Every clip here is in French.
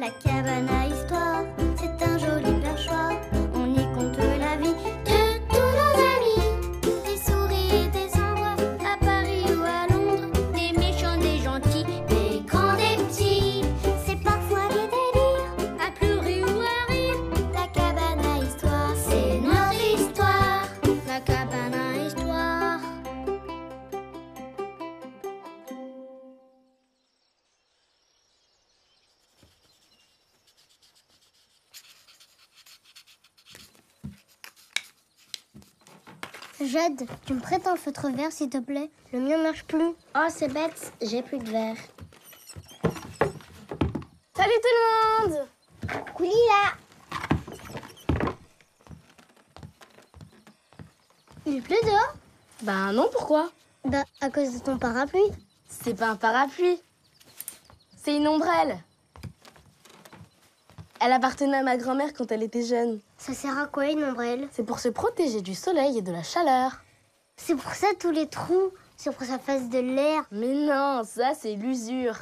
La cabane à histoire, c'est un joli perchoir. On y compte la vie de tous nos amis. Des souris et des ombres, à Paris ou à Londres. Des méchants, des gentils, des grands, des petits. C'est parfois des délires, à pleurer ou à rire. La cabane à histoire, c'est notre histoire. La cabane à histoire. Jade, tu me prêtes un feutre vert s'il te plaît? Le mien marche plus. Oh, c'est bête, j'ai plus de verre. Salut tout le monde! Couli là. Il pleut dehors? Ben non, pourquoi? Bah, à cause de ton parapluie. C'est pas un parapluie. C'est une ombrelle. Elle appartenait à ma grand-mère quand elle était jeune. Ça sert à quoi une ombrelle? C'est pour se protéger du soleil et de la chaleur. C'est pour ça tous les trous, c'est pour que ça fasse de l'air. Mais non, ça c'est l'usure.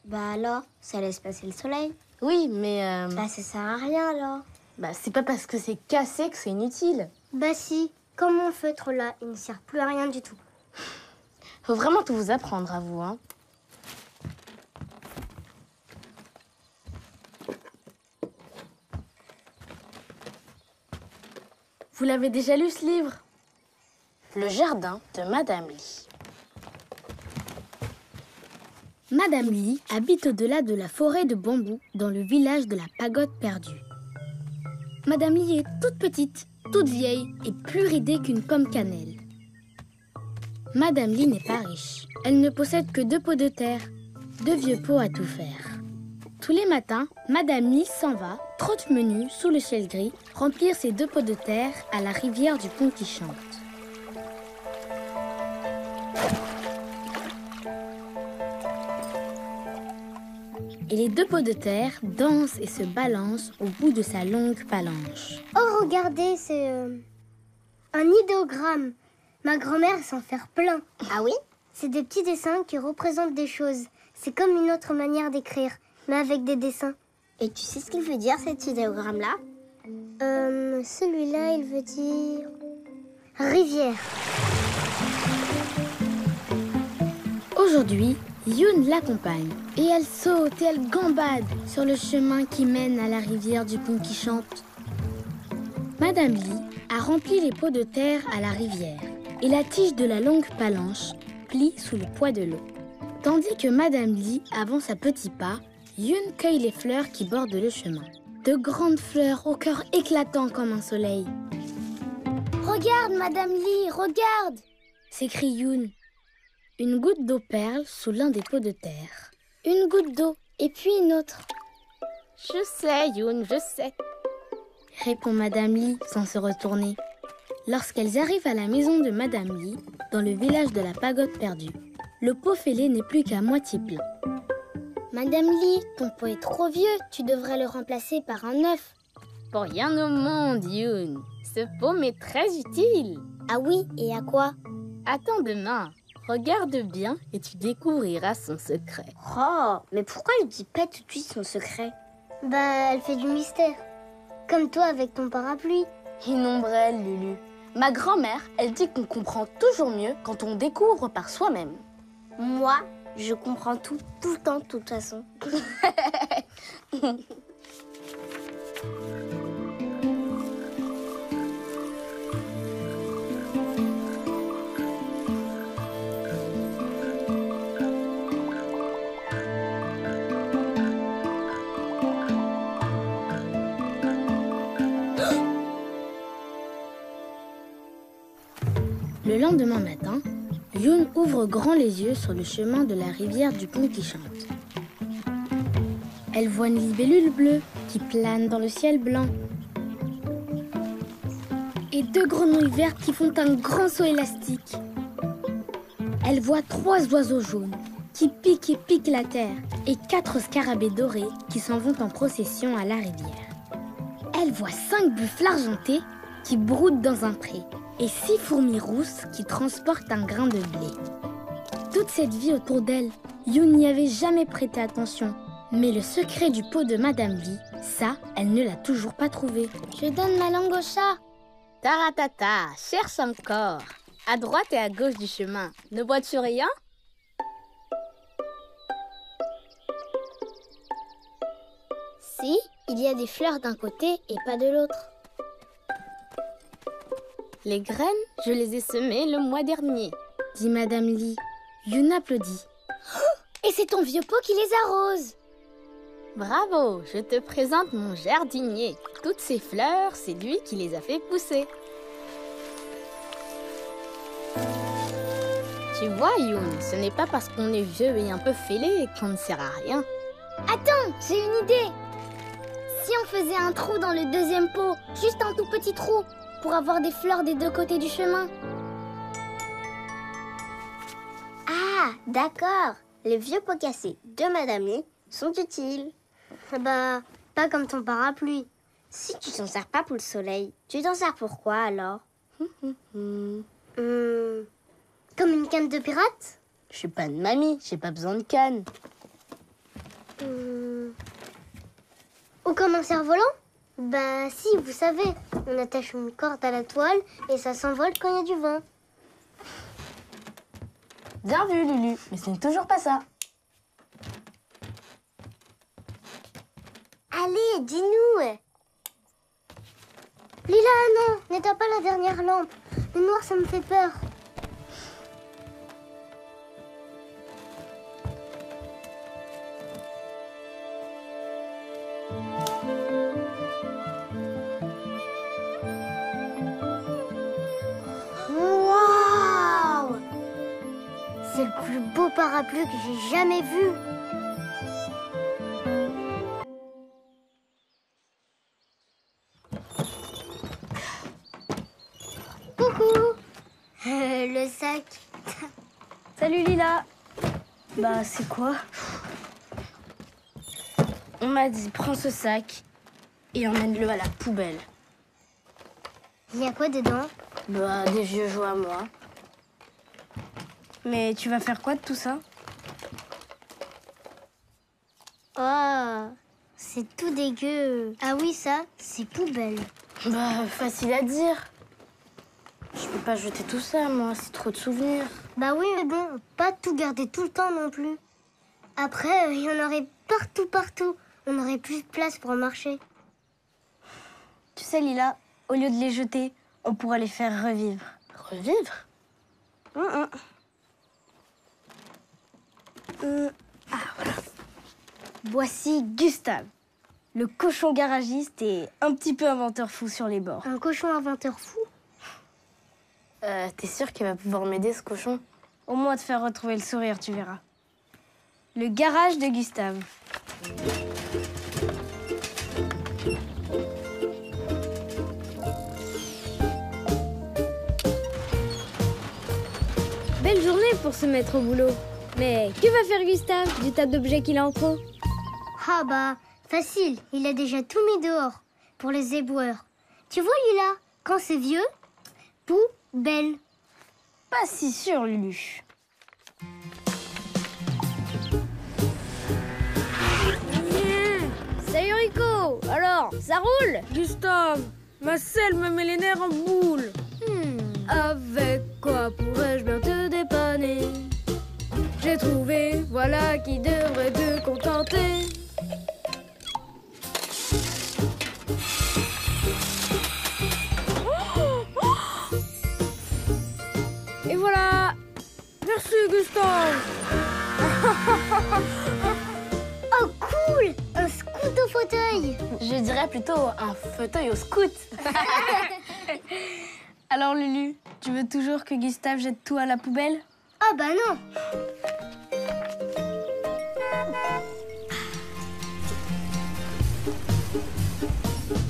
Bah alors, ça laisse passer le soleil. Oui, mais Bah ça sert à rien alors. bah, c'est pas parce que c'est cassé que c'est inutile. Bah si, comme mon feutre là, il ne sert plus à rien du tout. Faut vraiment tout vous apprendre à vous, hein. Vous l'avez déjà lu ce livre? Le jardin de Madame Lee. Madame Lee habite au-delà de la forêt de bambous dans le village de la Pagode perdue. Madame Lee est toute petite, toute vieille et plus ridée qu'une pomme cannelle. Madame Lee n'est pas riche. Elle ne possède que 2 pots de terre, 2 vieux pots à tout faire. Tous les matins, Madame Lee s'en va, trotte menu sous le ciel gris, remplir ses 2 pots de terre à la rivière du pont qui chante. Et les 2 pots de terre dansent et se balancent au bout de sa longue palanche. Oh regardez, c'est un idéogramme. Ma grand-mère s'en fait plein. Ah oui? C'est des petits dessins qui représentent des choses. C'est comme une autre manière d'écrire, mais avec des dessins. Et tu sais ce qu'il veut dire cet idéogramme-là? Celui-là, il veut dire rivière. Aujourd'hui, Youn l'accompagne et elle saute et elle gambade sur le chemin qui mène à la rivière du pont qui chante. Madame Lee a rempli les pots de terre à la rivière et la tige de la longue palanche plie sous le poids de l'eau. Tandis que Madame Lee avance à petits pas, Youn cueille les fleurs qui bordent le chemin. De grandes fleurs au cœur éclatant comme un soleil. « Regarde, Madame Lee, regarde !» s'écrie Youn. Une goutte d'eau perle sous l'un des pots de terre. Une goutte d'eau, et puis une autre. « Je sais, Youn, je sais !» répond Madame Lee sans se retourner. Lorsqu'elles arrivent à la maison de Madame Lee, dans le village de la Pagode perdue, le pot fêlé n'est plus qu'à moitié plein. « Madame Lee, ton pot est trop vieux, tu devrais le remplacer par un neuf. » Pour rien au monde, Youn. Ce pot m'est très utile. Ah oui, et à quoi? Attends demain. Regarde bien et tu découvriras son secret. Oh, mais pourquoi elle dit pas tout de suite son secret? Bah, elle fait du mystère. Comme toi avec ton parapluie. Une ombrelle, Lulu. Ma grand-mère, elle dit qu'on comprend toujours mieux quand on découvre par soi-même. Moi, je comprends tout le temps, de toute façon. Le lendemain matin, Youn ouvre grand les yeux sur le chemin de la rivière du pont qui chante. Elle voit une libellule bleue qui plane dans le ciel blanc. Et 2 grenouilles vertes qui font un grand saut élastique. Elle voit 3 oiseaux jaunes qui piquent et piquent la terre et 4 scarabées dorés qui s'en vont en procession à la rivière. Elle voit 5 buffles argentés qui broutent dans un pré et 6 fourmis rousses qui transportent un grain de blé. Toute cette vie autour d'elle, Youn n'y avait jamais prêté attention. Mais le secret du pot de Madame Lee, ça, elle ne l'a toujours pas trouvé. Je donne ma langue au chat. Taratata, cherche encore. À droite et à gauche du chemin. Ne vois-tu rien? Si, il y a des fleurs d'un côté et pas de l'autre. Les graines, je les ai semées le mois dernier, dit Madame Lee. Youn applaudit. Et c'est ton vieux pot qui les arrose. Bravo, je te présente mon jardinier. Toutes ces fleurs, c'est lui qui les a fait pousser. Tu vois, Youn, ce n'est pas parce qu'on est vieux et un peu fêlé qu'on ne sert à rien. Attends, j'ai une idée. Si on faisait un trou dans le deuxième pot, juste un tout petit trou, pour avoir des fleurs des deux côtés du chemin. Ah, d'accord. Les vieux pots cassés de Madame Lee sont utiles. Bah, pas comme ton parapluie. Si tu t'en sers pas pour le soleil, tu t'en sers pour quoi alors? Comme une canne de pirate? Je suis pas une mamie, j'ai pas besoin de canne. Ou comme un cerf-volant? Bah si, vous savez, on attache une corde à la toile et ça s'envole quand il y a du vent. Bien vu, Lulu, mais ce n'est toujours pas ça. Allez, dis-nous. Lila, non, n'éteins pas la dernière lampe. Le noir, ça me fait peur. Waouh! C'est le plus beau parapluie que j'ai jamais vu. Coucou! Le sac. Salut Lila. Bah, c'est quoi? On m'a dit, prends ce sac et emmène-le à la poubelle. Il y a quoi dedans? Bah, des vieux jouets à moi. Mais tu vas faire quoi de tout ça? Oh, c'est tout dégueu. Ah oui, ça, c'est poubelle. Bah, facile à dire. Je peux pas jeter tout ça, moi, c'est trop de souvenirs. Bah oui, mais bon, pas tout garder tout le temps non plus. Après, il y en aurait partout. On n'aurait plus de place pour marcher. Tu sais, Lila, au lieu de les jeter, on pourrait les faire revivre. Revivre? Ah, voilà. Voici Gustave, le cochon garagiste et un petit peu inventeur fou sur les bords. Un cochon inventeur fou? T'es sûr qu'il va pouvoir m'aider, ce cochon? Au moins te faire retrouver le sourire, tu verras. Le garage de Gustave. Belle journée pour se mettre au boulot. Mais que va faire Gustave du tas d'objets qu'il a en trop? Ah bah, facile, il a déjà tout mis dehors pour les éboueurs. Tu vois, Lila, quand c'est vieux, poubelle. Pas si sûr, Lulu. Salut Rico. Alors, ça roule? Gustave, ma selle me met les nerfs en boule. Avec quoi pourrais-je bien te dépanner? J'ai trouvé, voilà qui devrait te contenter. Et voilà. Merci, Gustave. Oh cool, un scout au fauteuil. Je dirais plutôt un fauteuil au scout. Alors, Lulu, tu veux toujours que Gustave jette tout à la poubelle? Ah bah non.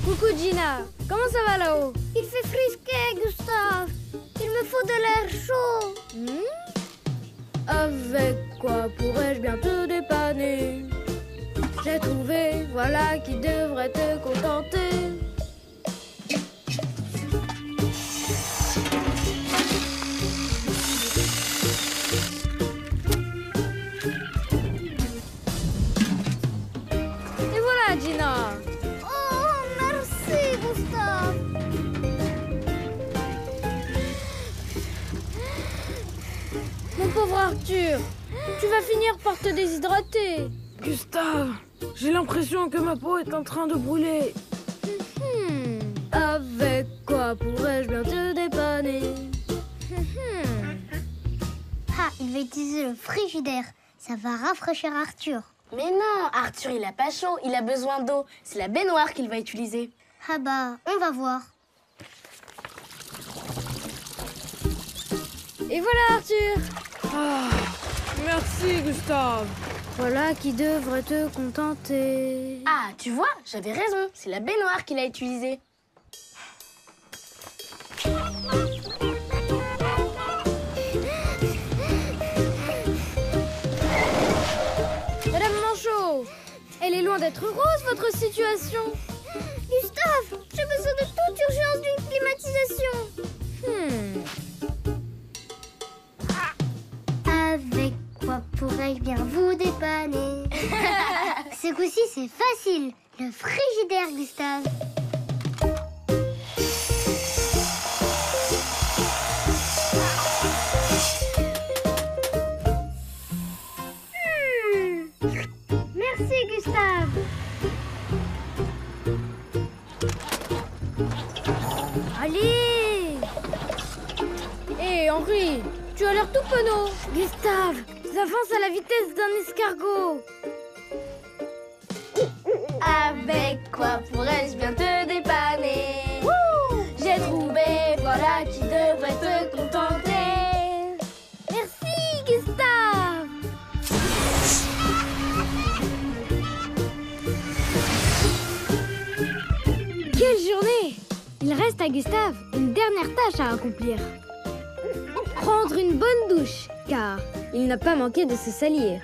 Coucou Gina, comment ça va là-haut? Il fait frisquet, Gustave. Il me faut de l'air chaud. Avec quoi pourrais-je bien te dépanner? J'ai trouvé, voilà qui devrait te contenter. Arthur. Tu vas finir par te déshydrater. Gustave, j'ai l'impression que ma peau est en train de brûler. Avec quoi pourrais-je bien te dépanner? Ah, il va utiliser le frigidaire. Ça va rafraîchir Arthur. Mais non, Arthur, il a pas chaud, il a besoin d'eau. C'est la baignoire qu'il va utiliser. Ah bah, on va voir. Et voilà Arthur. Ah, merci Gustave. Voilà qui devrait te contenter. Ah, tu vois, j'avais raison, c'est la baignoire qu'il a utilisée. Madame Manchot, elle est loin d'être rose votre situation. Gustave, j'ai besoin de toute urgence d'une climatisation. Avec quoi pourrais-je bien vous dépanner? Ce coup-ci, c'est facile. Le frigidaire, Gustave. Merci, Gustave. Allez. Hé Henri, tu as l'air tout penaud. Gustave, avance à la vitesse d'un escargot. Avec quoi pourrais-je bien te dépanner? J'ai trouvé, voilà qui devrait te contenter. Merci Gustave. Quelle journée! Il reste à Gustave une dernière tâche à accomplir. Prendre une bonne douche, car il n'a pas manqué de se salir.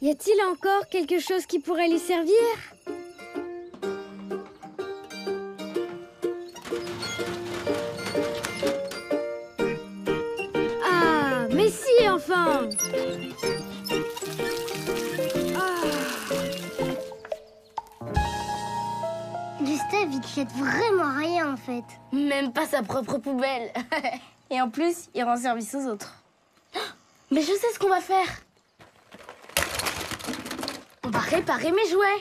Y a-t-il encore quelque chose qui pourrait lui servir? Ah, mais si, enfin! Gustave, il jette vraiment rien, en fait. Même pas sa propre poubelle. Et en plus, il rend service aux autres. Mais je sais ce qu'on va faire. On va réparer mes jouets.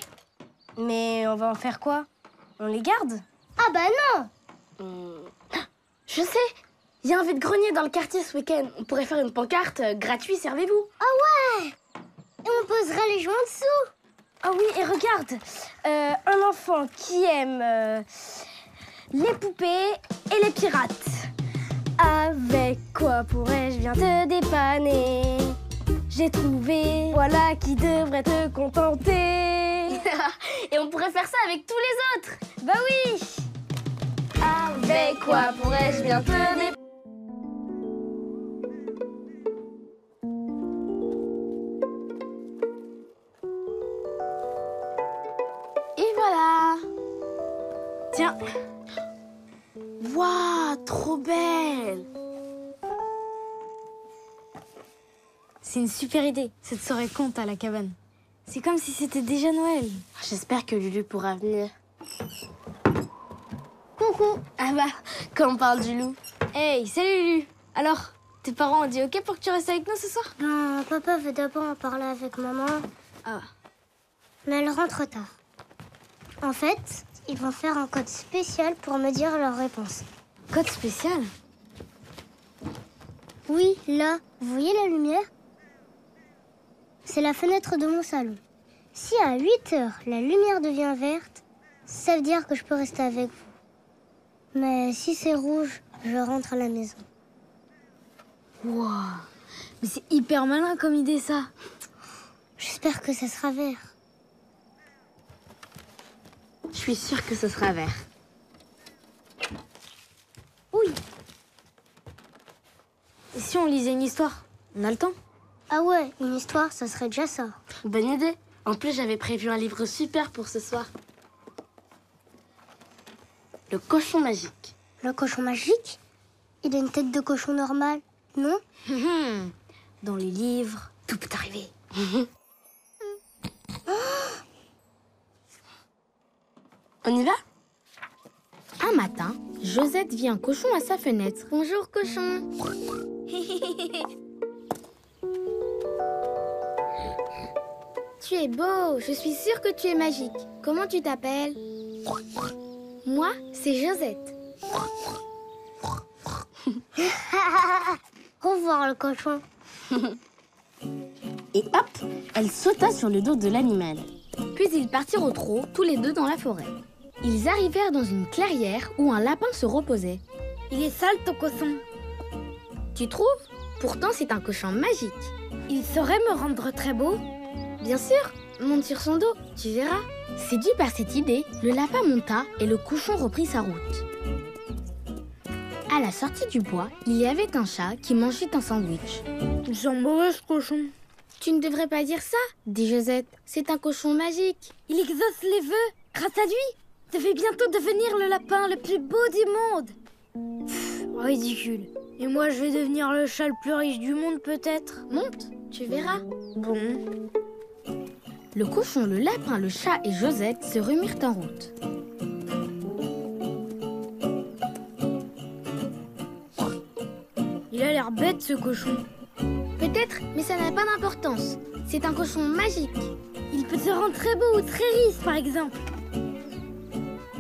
Mais on va en faire quoi? On les garde? Ah bah non! Je sais. Il y a un vide-grenier dans le quartier ce week-end. On pourrait faire une pancarte gratuit, servez-vous. Ah ouais! Et on posera les jouets en dessous. Ah oui, et regarde, un enfant qui aime les poupées et les pirates. Avec quoi pourrais-je bien te dépanner? J'ai trouvé, voilà qui devrait te contenter. Et on pourrait faire ça avec tous les autres. Bah oui. Avec quoi pourrais-je bien te dépanner? Et voilà. Tiens. Waouh, trop belle. C'est une super idée, cette soirée conte à la cabane. C'est comme si c'était déjà Noël. J'espère que Lulu pourra venir. Coucou. Ah bah, quand on parle du loup. Hey, salut Lulu. Alors, tes parents ont dit ok pour que tu restes avec nous ce soir? Non, papa veut d'abord en parler avec maman. Ah. Mais elle rentre tard. En fait, ils vont faire un code spécial pour me dire leur réponse. Code spécial? Oui, là, vous voyez la lumière? C'est la fenêtre de mon salon. Si à 8 heures, la lumière devient verte, ça veut dire que je peux rester avec vous. Mais si c'est rouge, je rentre à la maison. Wow. Mais c'est hyper malin comme idée ça. J'espère que ça sera vert. Je suis sûre que ce sera vert. Oui. Et si on lisait une histoire? On a le temps? Ah ouais, une histoire, ça serait déjà ça. Bonne idée. En plus, j'avais prévu un livre super pour ce soir. Le cochon magique. Le cochon magique? Il a une tête de cochon normal, non? Dans les livres, tout peut arriver. On y va? Un matin, Josette vit un cochon à sa fenêtre. Bonjour, cochon. Tu es beau, je suis sûre que tu es magique. Comment tu t'appelles? Moi, c'est Josette. Au revoir le cochon. Et hop, elle sauta sur le dos de l'animal. Puis ils partirent au trot, tous les deux dans la forêt. Ils arrivèrent dans une clairière où un lapin se reposait. Il est sale ton cochon. Tu trouves? Pourtant, c'est un cochon magique. Il saurait me rendre très beau. Bien sûr, monte sur son dos, tu verras. Séduit par cette idée, le lapin monta et le cochon reprit sa route. À la sortie du bois, il y avait un chat qui mangeait un sandwich. Il sent mauvais ce cochon. Tu ne devrais pas dire ça, dit Josette. C'est un cochon magique. Il exauce les vœux. Grâce à lui, je vais bientôt devenir le lapin le plus beau du monde. Pff, ridicule. Et moi, je vais devenir le chat le plus riche du monde, peut-être. Monte, tu verras. Bon. Le cochon, le lapin, le chat et Josette se remirent en route. Il a l'air bête, ce cochon. Peut-être, mais ça n'a pas d'importance. C'est un cochon magique. Il peut te rendre très beau ou très riche, par exemple.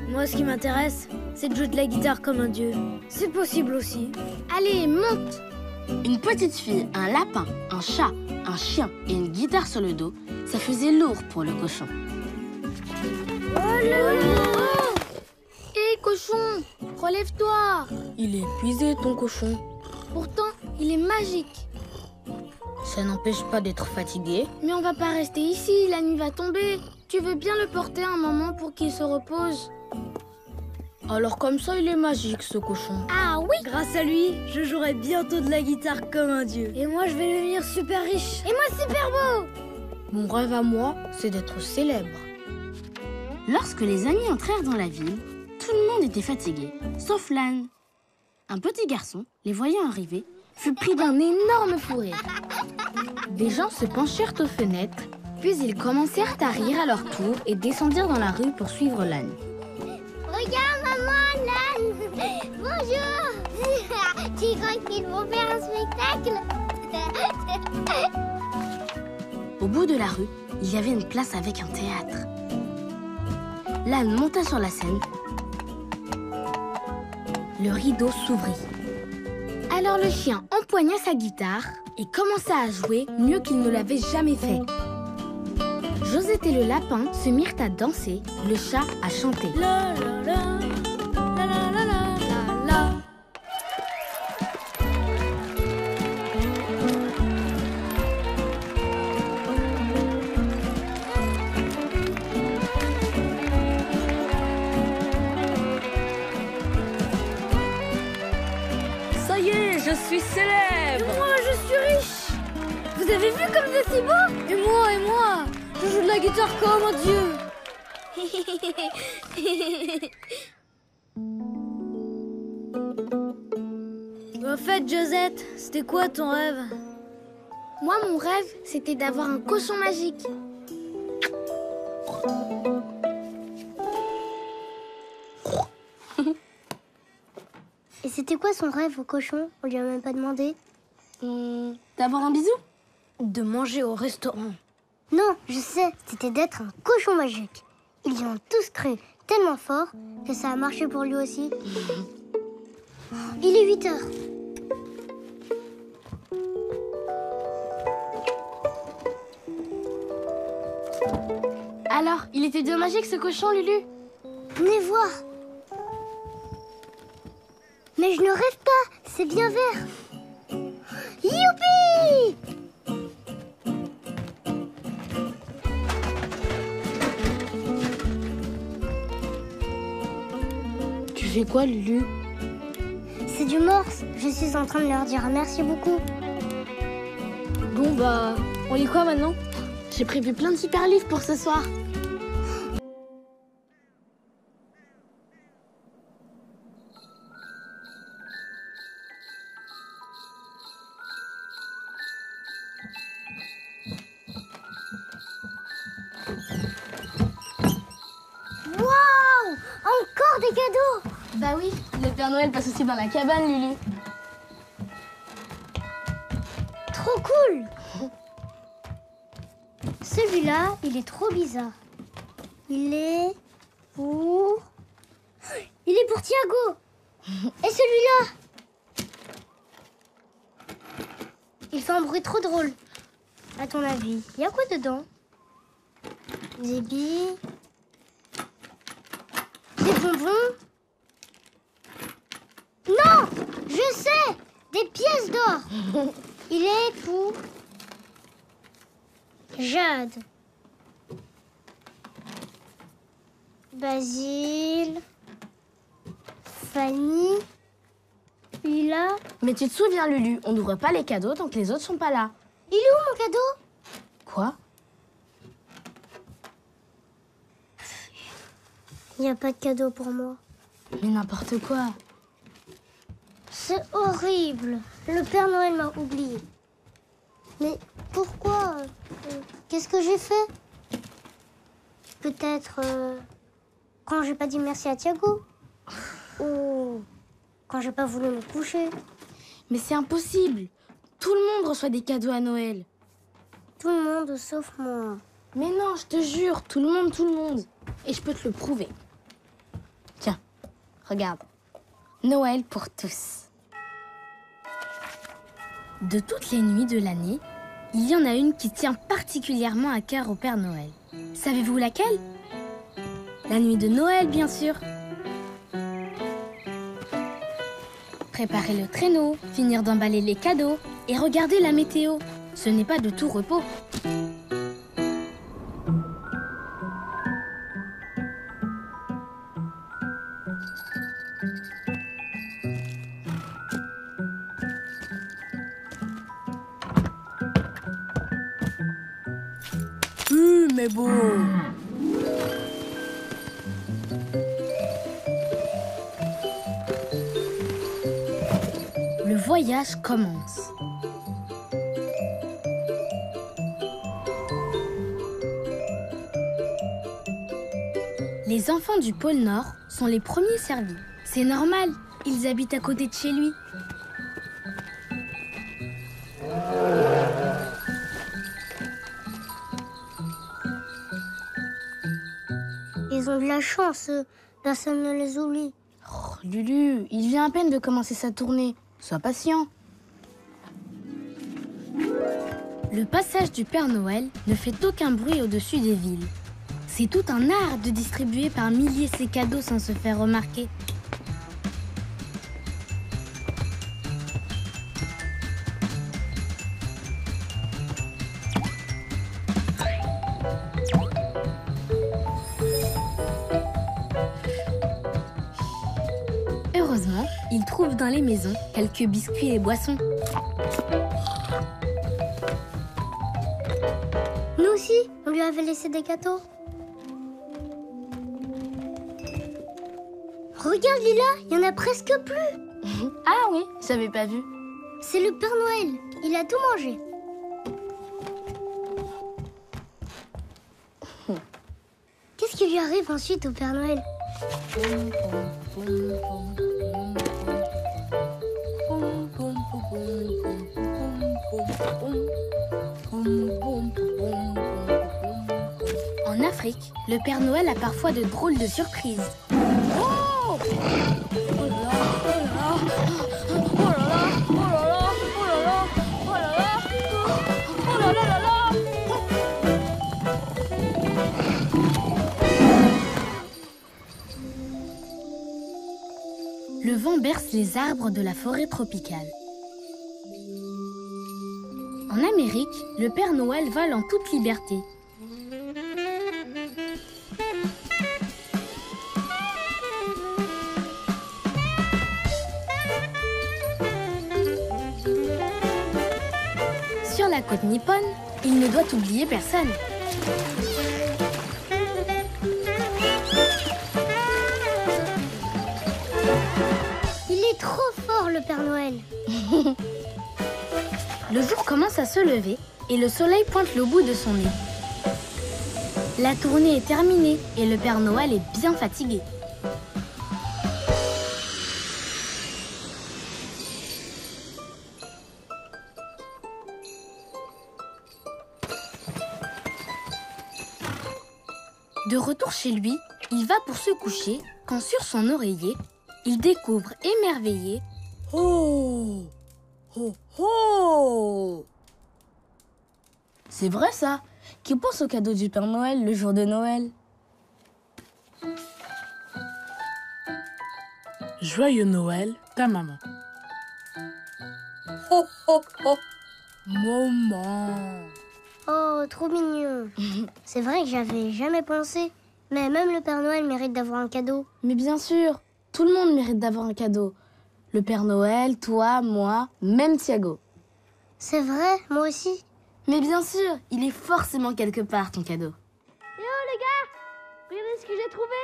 Moi, ce qui m'intéresse, c'est de jouer de la guitare comme un dieu. C'est possible aussi. Allez, monte! Une petite fille, un lapin, un chat, un chien et une guitare sur le dos, ça faisait lourd pour le cochon. Hé, cochon, relève-toi! Il est épuisé, ton cochon. Pourtant, il est magique. Ça n'empêche pas d'être fatigué. Mais on va pas rester ici, la nuit va tomber. Tu veux bien le porter un moment pour qu'il se repose? Alors comme ça, il est magique, ce cochon. Ah oui! Grâce à lui, je jouerai bientôt de la guitare comme un dieu. Et moi, je vais devenir super riche. Et moi, super beau! Mon rêve à moi, c'est d'être célèbre. Lorsque les amis entrèrent dans la ville, tout le monde était fatigué, sauf l'âne. Un petit garçon, les voyant arriver, Fut pris d'un énorme fou rire. Des gens se penchèrent aux fenêtres, puis ils commencèrent à rire à leur tour et descendirent dans la rue pour suivre l'âne. Regarde maman, l'âne. Bonjour. Tu crois qu'ils vont faire un spectacle? Au bout de la rue, il y avait une place avec un théâtre. L'âne monta sur la scène. Le rideau s'ouvrit. Alors le chien empoigna sa guitare et commença à jouer mieux qu'il ne l'avait jamais fait. Josette et le lapin se mirent à danser, le chat à chanter. La la la, la la la la la. Ça y est, je suis célèbre. Moi, je suis riche. Vous avez vu comme c'est si beau? Et moi, je joue de la guitare comme un dieu. En fait, Josette, c'était quoi ton rêve? Moi, mon rêve, c'était d'avoir un cochon magique. Et c'était quoi son rêve au cochon? On lui a même pas demandé. D'avoir un bisou? De manger au restaurant. Non, je sais, c'était d'être un cochon magique. Ils y ont tous cru tellement fort que ça a marché pour lui aussi. Il est 8 heures. Alors, il était bien magique ce cochon, Lulu? Venez voir. Mais je ne rêve pas, c'est bien vert. Youpi! Tu fais quoi, Lulu? C'est du morse. Je suis en train de leur dire merci beaucoup. Bon bah, on lit quoi maintenant? J'ai prévu plein de super livres pour ce soir. Waouh! Encore des cadeaux! Bah oui, le Père Noël passe aussi dans la cabane, Lulu. Trop cool! Celui-là, il est trop bizarre. Il est pour Thiago. Et celui-là, il fait un bruit trop drôle. À ton avis, il y a quoi dedans? Des billes, des bonbons. Non, je sais, des pièces d'or. Il est pour Jade, Basile, Fanny, Lila. Mais tu te souviens, Lulu, on n'ouvre pas les cadeaux tant que les autres sont pas là. Il est où mon cadeau? Quoi? Il n'y a pas de cadeau pour moi. Mais n'importe quoi. C'est horrible. Le Père Noël m'a oublié. Mais pourquoi? Qu'est-ce que j'ai fait? Peut-être quand j'ai pas dit merci à Thiago. Ou quand j'ai pas voulu me coucher. Mais c'est impossible. Tout le monde reçoit des cadeaux à Noël. Tout le monde sauf moi. Mais non, je te jure, tout le monde. Et je peux te le prouver. Tiens, regarde. Noël pour tous. De toutes les nuits de l'année, il y en a une qui tient particulièrement à cœur au Père Noël. Savez-vous laquelle? La nuit de Noël, bien sûr. Préparer le traîneau, finir d'emballer les cadeaux et regarder la météo. Ce n'est pas de tout repos. Mais bon. Le voyage commence. Les enfants du pôle Nord sont les premiers servis. C'est normal, ils habitent à côté de chez lui. Ils ont de la chance, personne ne les oublie. Oh, Lulu, il vient à peine de commencer sa tournée. Sois patient. Le passage du Père Noël ne fait aucun bruit au-dessus des villes. C'est tout un art de distribuer par milliers ses cadeaux sans se faire remarquer. Heureusement, il trouve dans les maisons quelques biscuits et boissons. Nous aussi, on lui avait laissé des gâteaux. Regarde Lila, il y en a presque plus. Ah oui, j'avais pas vu. C'est le Père Noël, il a tout mangé. Qu'est-ce qui lui arrive ensuite au Père Noël? En Afrique, le Père Noël a parfois de drôles de surprises. Oh! Le vent berce les arbres de la forêt tropicale. En Amérique, le Père Noël vole en toute liberté. Sur la côte nippone, il ne doit oublier personne. Il est trop fort le Père Noël. Le jour commence à se lever et le soleil pointe le bout de son nez. La tournée est terminée et le Père Noël est bien fatigué. De retour chez lui, il va pour se coucher quand sur son oreiller, il découvre émerveillé « Oh! Oh! Oh! » C'est vrai ça. Qui pense au cadeau du Père Noël le jour de Noël? Joyeux Noël, ta maman. Oh oh oh! Maman! Oh, trop mignon. C'est vrai que j'avais jamais pensé. Mais même le Père Noël mérite d'avoir un cadeau. Mais bien sûr, tout le monde mérite d'avoir un cadeau. Le Père Noël, toi, moi, même Thiago. C'est vrai, moi aussi. Mais bien sûr, il est forcément quelque part ton cadeau. Eh oh les gars, regardez ce que j'ai trouvé.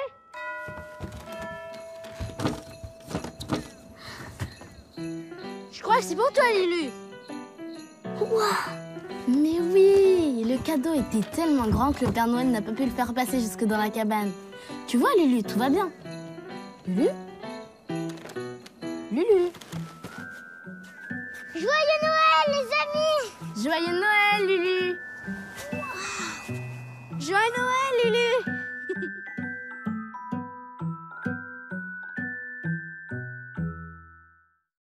Je crois que c'est pour toi, Lulu. Mais oui, le cadeau était tellement grand que le Père Noël n'a pas pu le faire passer jusque dans la cabane. Tu vois, Lulu, tout va bien. Lulu? Lulu? Joyeux Noël, les amis! Joyeux Noël, Lulu!